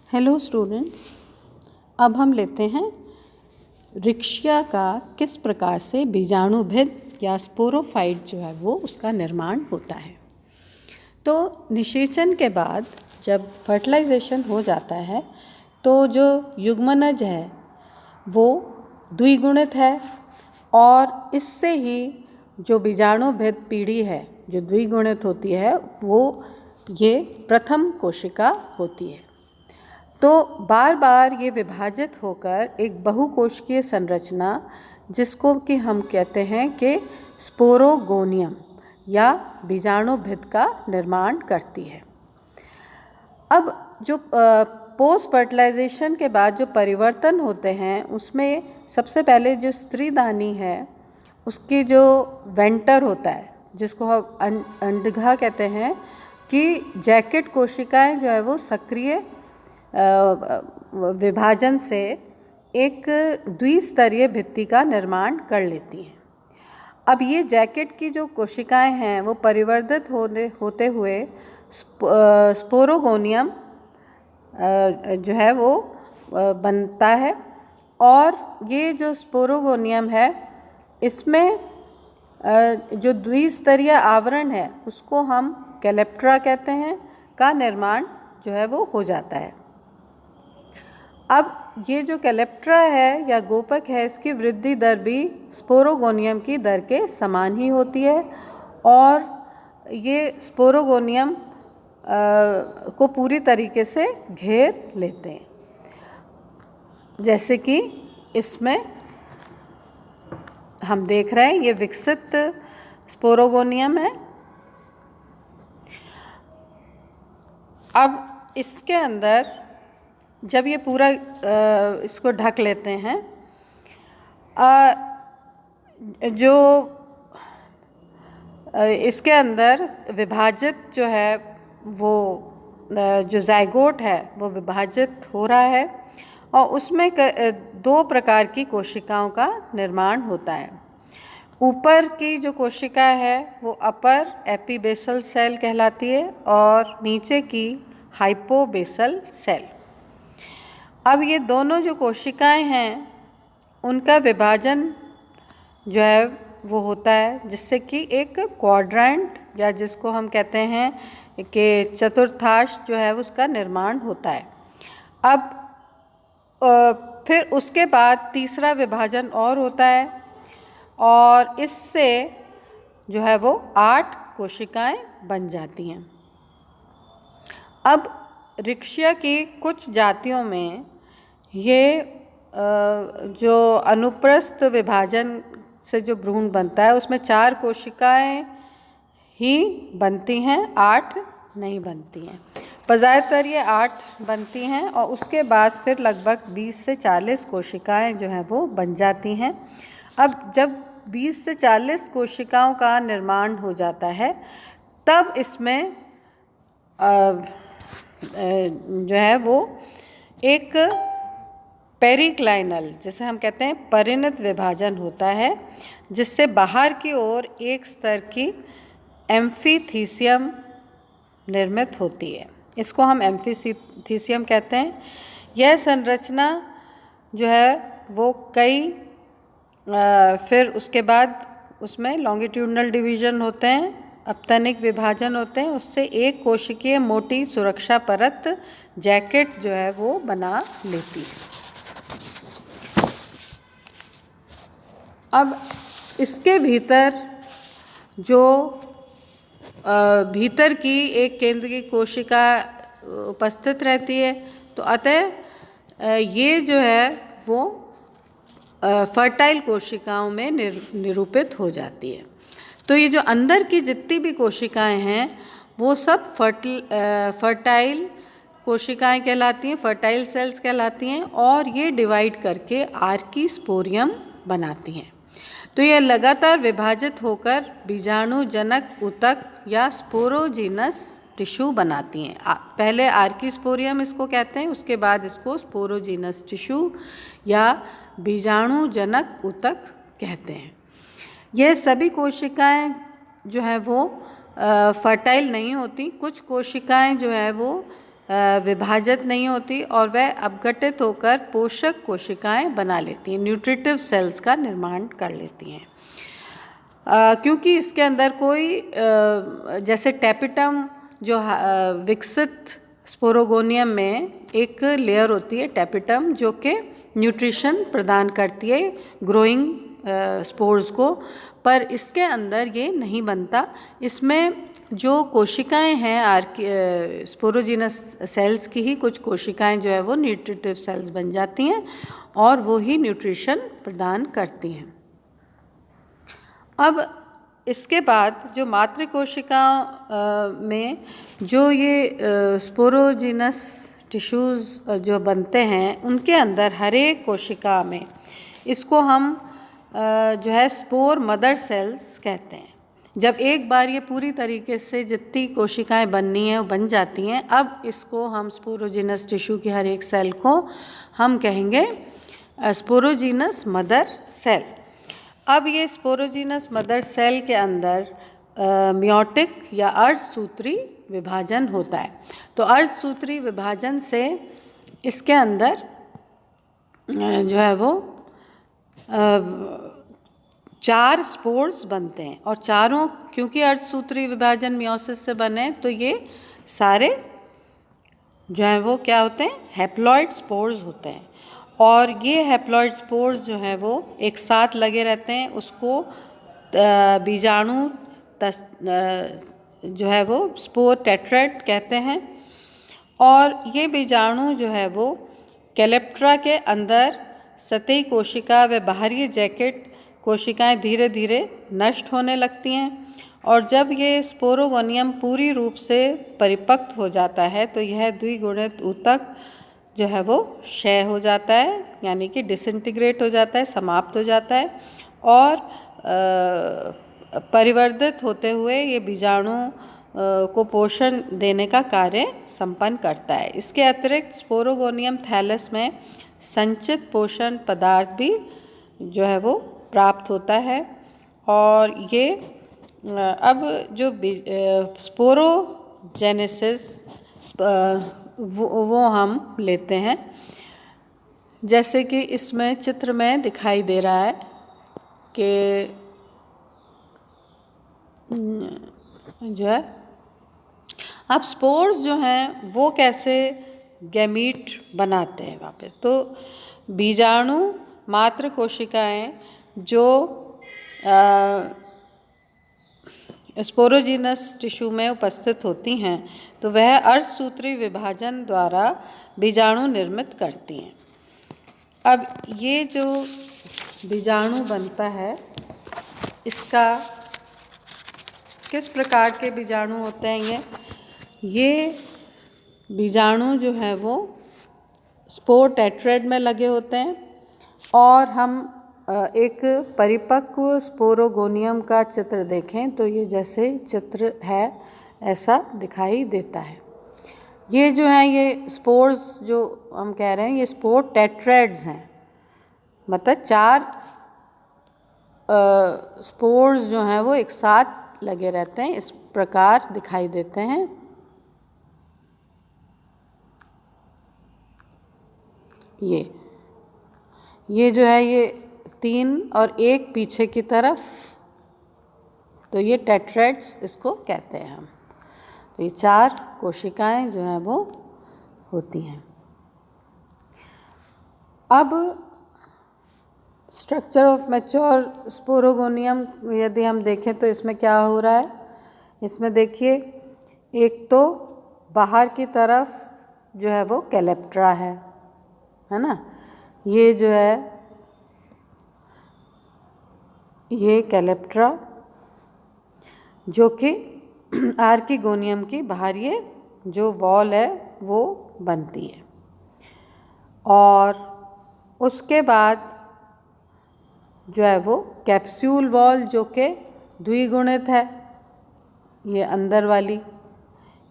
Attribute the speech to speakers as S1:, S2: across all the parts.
S1: Hello students, अब हम लेते हैं रिक्शिया का किस प्रकार से बीजाणुभिद या स्पोरोफाइट जो है वो उसका निर्माण होता है। तो निषेचन के बाद जब फर्टिलाइजेशन हो जाता है तो जो युग्मनज है वो द्विगुणित है और इससे ही जो बीजाणुभिद पीढ़ी है जो द्विगुणित होती है वो ये प्रथम कोशिका होती है। तो बार बार ये विभाजित होकर एक बहुकोशिकीय संरचना जिसको कि हम कहते हैं कि स्पोरोगोनियम या बीजाणुभिद का निर्माण करती है। अब जो पोस्ट फर्टिलाइजेशन के बाद जो परिवर्तन होते हैं उसमें सबसे पहले जो स्त्रीदानी है उसकी जो वेंटर होता है जिसको हम अंडघा कहते हैं कि जैकेट कोशिकाएं जो है वो सक्रिय विभाजन से एक द्विस्तरीय भित्ति का निर्माण कर लेती हैं। अब ये जैकेट की जो कोशिकाएं हैं वो परिवर्तित होते हुए स्पोरोगोनियम जो है वो बनता है और ये जो स्पोरोगोनियम है इसमें जो द्विस्तरीय आवरण है उसको हम कैलेप्ट्रा कहते हैं का निर्माण जो है वो हो जाता है। अब ये जो कैलेप्ट्रा है या गोपक है इसकी वृद्धि दर भी स्पोरोगोनियम की दर के समान ही होती है और ये स्पोरोगोनियम को पूरी तरीके से घेर लेते हैं, जैसे कि इसमें हम देख रहे हैं ये विकसित स्पोरोगोनियम है। अब इसके अंदर जब ये पूरा इसको ढक लेते हैं जो इसके अंदर विभाजित जो है वो जो ज़ाइगोट है वो विभाजित हो रहा है और उसमें दो प्रकार की कोशिकाओं का निर्माण होता है। ऊपर की जो कोशिका है वो अपर एपीबेसल सेल कहलाती है और नीचे की हाइपोबेसल सेल। अब ये दोनों जो कोशिकाएं हैं उनका विभाजन जो है वो होता है जिससे कि एक क्वाड्रेंट या जिसको हम कहते हैं कि चतुर्थांश जो है उसका निर्माण होता है। अब फिर उसके बाद तीसरा विभाजन और होता है और इससे जो है वो 8 कोशिकाएं बन जाती हैं। अब रिक्शिया की कुछ जातियों में ये जो अनुप्रस्थ विभाजन से जो भ्रूण बनता है उसमें 4 कोशिकाएं ही बनती हैं, 8 नहीं बनती हैं। पर ज़्यादातर ये 8 बनती हैं और उसके बाद फिर लगभग 20 से 40 कोशिकाएं जो हैं वो बन जाती हैं। अब जब 20 से 40 कोशिकाओं का निर्माण हो जाता है तब इसमें जो है वो एक पेरिक्लाइनल जिसे हम कहते हैं परिणत विभाजन होता है जिससे बाहर की ओर एक स्तर की एम्फीथीसियम निर्मित होती है। इसको हम एम्फीथीसियम कहते हैं। यह संरचना जो है वो कई फिर उसके बाद उसमें लॉन्गिट्यूडनल डिवीजन होते हैं, अपतनिक विभाजन होते हैं, उससे एक कोशिकीय मोटी सुरक्षा परत जैकेट जो है वो बना लेती है। अब इसके भीतर जो भीतर की एक केंद्र की कोशिका उपस्थित रहती है तो अतः ये जो है वो फर्टाइल कोशिकाओं में निरूपित हो जाती है। तो ये जो अंदर की जितनी भी कोशिकाएं हैं वो सब फर्टाइल कोशिकाएं कहलाती हैं, फर्टाइल सेल्स कहलाती हैं और ये डिवाइड करके आर्कीस्पोरियम बनाती हैं। तो ये लगातार विभाजित होकर बीजाणुजनक ऊतक या स्पोरोजीनस टिश्यू बनाती हैं। पहले आर्कीस्पोरियम इसको कहते हैं, उसके बाद इसको स्पोरोजीनस टिश्यू या बीजाणुजनक ऊतक कहते हैं। यह सभी कोशिकाएं जो है वो फर्टाइल नहीं होती। कुछ कोशिकाएं जो है वो विभाजित नहीं होती और वह अपघटित होकर पोषक कोशिकाएं बना लेती हैं, न्यूट्रिटिव सेल्स का निर्माण कर लेती हैं। क्योंकि इसके अंदर कोई जैसे टैपिटम जो विकसित स्पोरोगोनियम में एक लेयर होती है टैपिटम, जो कि न्यूट्रिशन प्रदान करती है ग्रोइंग स्पोर्स को, पर इसके अंदर ये नहीं बनता। इसमें जो कोशिकाएं हैं स्पोरोजीनस सेल्स की ही कुछ कोशिकाएं जो है वो न्यूट्रिटिव सेल्स बन जाती हैं और वो ही न्यूट्रिशन प्रदान करती हैं। अब इसके बाद जो मातृ कोशिका में जो ये स्पोरोजीनस टिश्यूज़ जो बनते हैं, उनके अंदर हर एक कोशिका में इसको हम जो है स्पोर मदर सेल्स कहते हैं। जब एक बार ये पूरी तरीके से जितनी कोशिकाएं बननी हैं वो बन जाती हैं, अब इसको हम स्पोरोजीनस टिश्यू की हर एक सेल को हम कहेंगे स्पोरोजीनस मदर सेल। अब ये स्पोरोजीनस मदर सेल के अंदर मियोटिक या अर्धसूत्री विभाजन होता है। तो अर्धसूत्री विभाजन से इसके अंदर जो है वो 4 स्पोर्स बनते हैं और चारों, क्योंकि अर्धसूत्री विभाजन मियोसिस से बने, तो ये सारे जो है वो क्या होते हैं, हैप्लॉइड स्पोर्स होते हैं। और ये हैप्लॉइड स्पोर्स जो हैं वो एक साथ लगे रहते हैं। उसको बीजाणु जो है वो स्पोर टेट्राड कहते हैं। और ये बीजाणु जो है वो कैलेप्ट्रा के अंदर सतही कोशिका व बाहरी जैकेट कोशिकाएं धीरे धीरे नष्ट होने लगती हैं। और जब ये स्पोरोगोनियम पूरी रूप से परिपक्व हो जाता है तो यह द्विगुणित ऊतक जो है वो क्षय हो जाता है, यानी कि डिसइंटीग्रेट हो जाता है, समाप्त हो जाता है। और परिवर्धित होते हुए ये बीजाणु को पोषण देने का कार्य संपन्न करता है। इसके अतिरिक्त स्पोरोगोनियम थैलस में संचित पोषण पदार्थ भी जो है वो प्राप्त होता है। और ये अब जो स्पोरोजेनेसिस वो हम लेते हैं, जैसे कि इसमें चित्र में दिखाई दे रहा है कि जो है अब स्पोर्स जो हैं वो कैसे गैमीट बनाते हैं वापस। तो बीजाणु मात्र कोशिकाएं जो स्पोरोजीनस टिश्यू में उपस्थित होती हैं, तो वह अर्धसूत्री विभाजन द्वारा बीजाणु निर्मित करती हैं। अब ये जो बीजाणु बनता है, इसका किस प्रकार के बीजाणु होते हैं? ये बीजाणु जो है वो स्पोर टेट्राड में लगे होते हैं। और हम एक परिपक्व स्पोरोगोनियम का चित्र देखें तो ये जैसे चित्र है ऐसा दिखाई देता है। ये जो हैं ये स्पोर्स जो हम कह रहे हैं, ये स्पोर टेट्राड्स हैं, मतलब 4 स्पोर्स जो हैं वो एक साथ लगे रहते हैं, इस प्रकार दिखाई देते हैं। ये जो है ये 3 और 1 पीछे की तरफ, तो ये टेट्राड्स इसको कहते हैं हम। तो ये 4 कोशिकाएं जो हैं वो होती हैं। अब स्ट्रक्चर ऑफ मैच्योर स्पोरोगोनियम यदि हम देखें तो इसमें क्या हो रहा है, इसमें देखिए एक तो बाहर की तरफ जो है वो कैलेप्ट्रा है ना, ये जो है ये कैलेप्ट्रा जो कि आर्किगोनियम की बाहरी जो वॉल है वो बनती है। और उसके बाद जो है वो कैप्सूल वॉल जो कि द्विगुणित है, ये अंदर वाली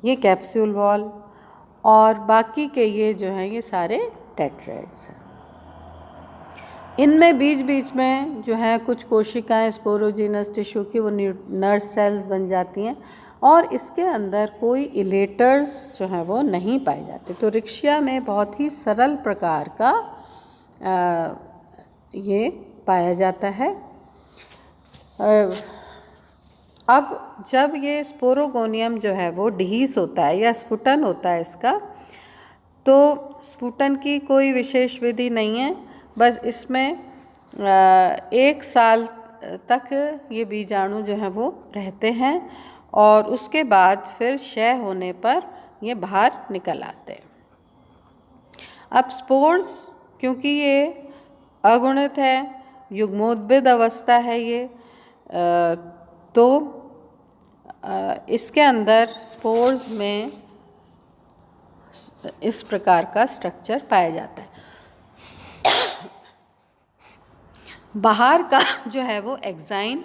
S1: ये कैप्सूल वॉल, और बाकी के ये जो हैं ये सारे टेट्राड्स हैं। इनमें बीच बीच में जो है कुछ कोशिकाएं स्पोरोजीनस टिश्यू की वो नर्व सेल्स बन जाती हैं और इसके अंदर कोई इलेटर्स जो है वो नहीं पाए जाते। तो रिक्शिया में बहुत ही सरल प्रकार का ये पाया जाता है। अब जब ये स्पोरोगोनियम जो है वो डिहीस होता है या स्फुटन होता है इसका, तो स्फुटन की कोई विशेष विधि नहीं है, बस इसमें 1 साल तक ये बीजाणु जो है वो रहते हैं और उसके बाद फिर क्षय होने पर ये बाहर निकल आते हैं। अब स्पोर्स क्योंकि ये अगुणित है, युग्मोद्भिद अवस्था है ये, तो इसके अंदर स्पोर्स में इस प्रकार का स्ट्रक्चर पाया जाता है। बाहर का जो है वो एक्साइन,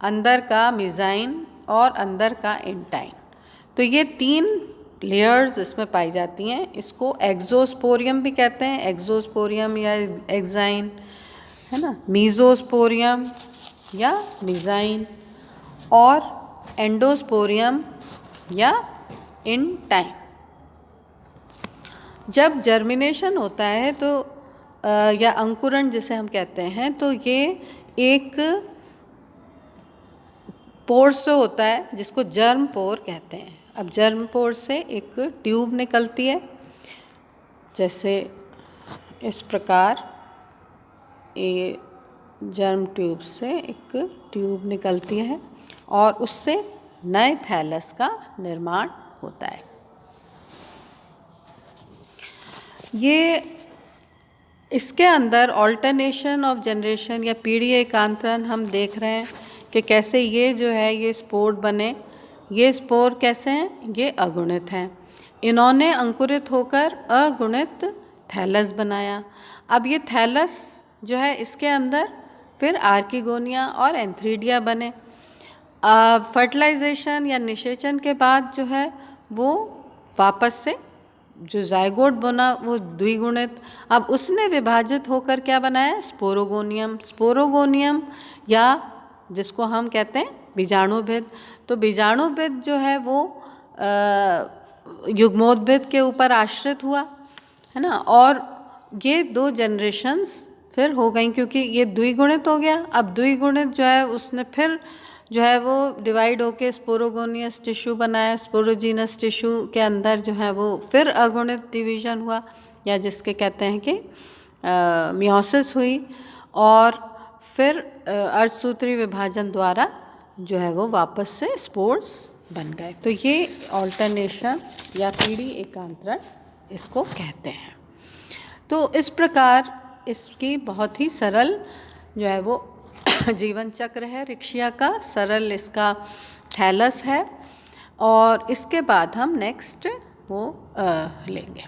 S1: अंदर का मिजाइन और अंदर का इंटाइन, तो ये 3 लेयर्स इसमें पाई जाती हैं। इसको एक्सोस्पोरियम भी कहते हैं, एक्सोस्पोरियम या एक्साइन, है ना, मीजोस्पोरियम या मिजाइन और एंडोस्पोरियम या इंटाइन। जब जर्मिनेशन होता है तो या अंकुरण जिसे हम कहते हैं, तो ये एक पोर से होता है जिसको जर्म पोर कहते हैं। अब जर्म पोर से एक ट्यूब निकलती है, जैसे इस प्रकार ये जर्म ट्यूब से एक ट्यूब निकलती है और उससे नए थैलस का निर्माण होता है। ये इसके अंदर ऑल्टरनेशन ऑफ जनरेशन या पीढ़ी एकांतरण हम देख रहे हैं कि कैसे ये जो है ये स्पोर बने। ये स्पोर कैसे हैं? ये अगुणित हैं। इन्होंने अंकुरित होकर अगुणित थैलस बनाया। अब ये थैलस जो है इसके अंदर फिर आर्किगोनिया और एंथ्रीडिया बने। फर्टिलाइजेशन या निषेचन के बाद जो है वो वापस से जो जायगोट बना वो द्विगुणित, अब उसने विभाजित होकर क्या बनाया? स्पोरोगोनियम। स्पोरोगोनियम या जिसको हम कहते हैं बीजाणुभिद। तो बीजाणुभिद जो है वो युग्मोद्भिद के ऊपर आश्रित हुआ, है ना, और ये 2 जनरेशन्स फिर हो गई क्योंकि ये द्विगुणित हो गया। अब द्विगुणित जो है उसने फिर जो है वो डिवाइड होके स्पोरोगोनियस टिश्यू बनाया। स्पोरोजीनस टिश्यू के अंदर जो है वो फिर अगुणित डिवीजन हुआ या जिसके कहते हैं कि मियोसिस हुई और फिर अर्धसूत्री विभाजन द्वारा जो है वो वापस से स्पोर्स बन गए। तो ये ऑल्टरनेशन या पीढ़ी एकांतरण इसको कहते हैं। तो इस प्रकार इसकी बहुत ही सरल जो है वो जीवन चक्र है रिक्शिया का, सरल इसका थैलस है और इसके बाद हम नेक्स्ट वो लेंगे।